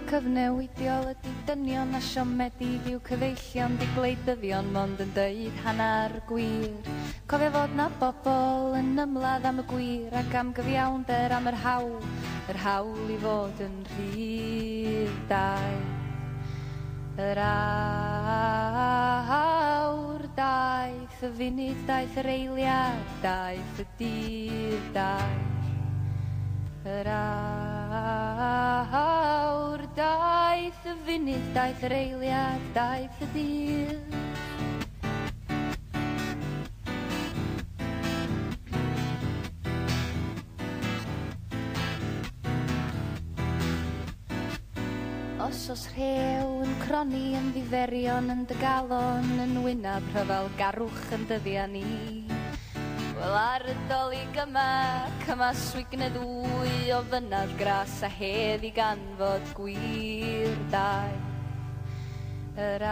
Cyfnewidiol ydi dynion a siomedig yw cyfeillion di gwleidyddion mond yn deud hanner gwir. Cofio fod na bobl yn ymladd am y gwir ac am gyfiawnder am yr hawl i fod yn rhydd daeth. Yr awr daeth, y funud daeth, yr eiliad daeth, y dydd daeth. Yr awr daeth, y funud daeth, yr eiliad daeth, y dydd. Os rhew yn croni yn ddiferion yn dy galon yn wynab rhyfel garwch yn dyddiau ni. Wel ar y dolig yma, cymaswig neu ddwy o fynad gras a hedd i ganfod gwir daeth. Yr